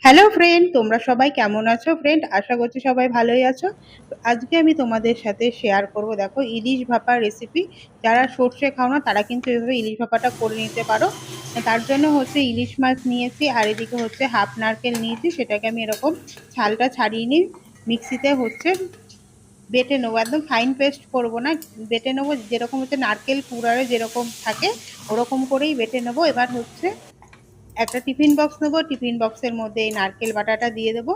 Hello friend, তোমরা সবাই কেমন আছো ফ্রেন্ড? আশা করছি সবাই ভালোই আছো। তো আজকে আমি তোমাদের সাথে শেয়ার করব, দেখো, ইলিশ ভাপা রেসিপি। যারা সর্ষে খাও না তারা কিন্তু এভাবে ইলিশ ভাপাটা করে নিতে পারো। তার জন্য হচ্ছে ইলিশ মাছ নিয়েছি, আর এদিকে হচ্ছে হাফ নারকেল নিয়েছি। সেটাকে আমি এরকম ছালটা ছাড়িয়ে নিয়ে মিক্সিতে হচ্ছে বেটে নেবো। একদম ফাইন পেস্ট করব না, বেটে নেবো যেরকম হচ্ছে নারকেল কুড়ারে যেরকম থাকে ওরকম করেই বেটে নেবো। এবার হচ্ছে একটা টিফিন বক্স নেবো, টিফিন বক্সের মধ্যে এই নারকেল বাটাটা দিয়ে দেবো।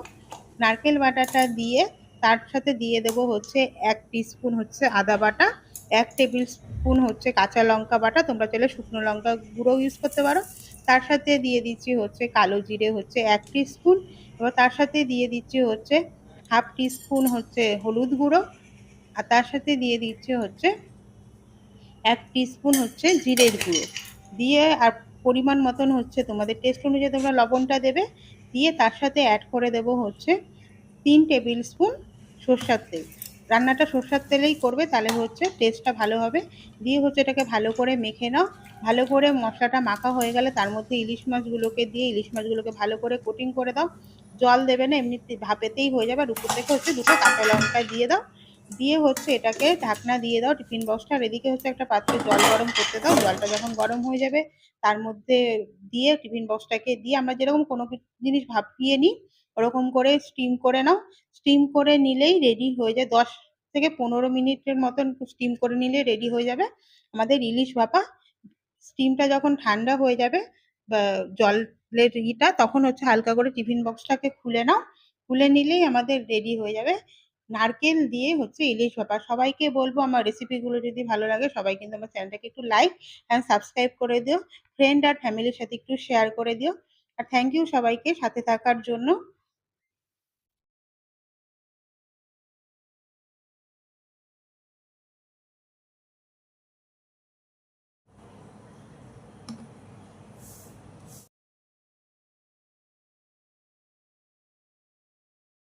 নারকেল বাটাটা দিয়ে তার সাথে দিয়ে দেবো হচ্ছে 1 টিস্পুন হচ্ছে আদা বাটা, 1 টেবিল স্পুন হচ্ছে কাঁচা লঙ্কা বাটা, তোমরা চাইলে শুকনো লঙ্কা গুঁড়ো ইউজ করতে পারো। তার সাথে দিয়ে দিচ্ছি হচ্ছে কালো জিরে হচ্ছে 1 টিস্পুন। এবার তার সাথে দিয়ে দিচ্ছি হচ্ছে হাফ 1 টিস্পুন হচ্ছে হলুদ গুঁড়ো। আর তার সাথে দিয়ে দিচ্ছি হচ্ছে 1 টিস্পুন হচ্ছে জিরের গুঁড়ো দিয়ে, আর পরিমাণ মতন হচ্ছে তোমাদের টেস্ট অনুযায়ী তোমরা লবণটা দেবে। দিয়ে তার সাথে অ্যাড করে দেবো হচ্ছে 3 টেবিল স্পুন সর্ষার তেল। রান্নাটা সর্ষার তেলেই করবে, তাহলে হচ্ছে টেস্টটা ভালো হবে। দিয়ে হচ্ছে এটাকে ভালো করে মেখে নাও। ভালো করে মশলাটা মাখা হয়ে গেলে তার মধ্যে ইলিশ মাছগুলোকে দিয়ে ইলিশ মাছগুলোকে ভালো করে কোটিং করে দাও। জল দেবে না, এমনি ভাপেতেই হয়ে যাবে। আর উপর থেকে হচ্ছে 2টো কাঁচা লঙ্কা দিয়ে দাও। দিয়ে হচ্ছে এটাকে ঢাকনা দিয়ে দাও টিফিন বক্সটা। আর এদিকে হচ্ছে একটা পাত্রে জল গরম করতে দাও। জলটা যখন গরম হয়ে যাবে তার মধ্যে দিয়ে টিফিন বক্সটাকে দিয়ে আমরা যেরকম কোনো জিনিস ভাপিয়ে নিই ওরকম করে স্টিম করে নাও। স্টিম করে নিলেই রেডি হয়ে যায়। 10 থেকে 15 মিনিটের মতন স্টিম করে নিলে রেডি হয়ে যাবে আমাদের ইলিশ ভাপা। স্টিমটা যখন ঠান্ডা হয়ে যাবে বা জলের ইটা, তখন হচ্ছে হালকা করে টিফিন বক্সটাকে খুলে নাও। খুলে নিলেই আমাদের রেডি হয়ে যাবে নারকেল দিয়ে হচ্ছে ইলিশ ভাপা। সবাইকে বলবো আমার রেসিপিগুলো যদি ভালো লাগে সবাই কিন্তু আমার চ্যানেলটাকে একটু লাইক অ্যান্ড সাবস্ক্রাইব করে দিও। ফ্রেন্ড আর ফ্যামিলির সাথে একটু শেয়ার করে দিও। আর থ্যাংক ইউ সবাইকে সাথে থাকার জন্য।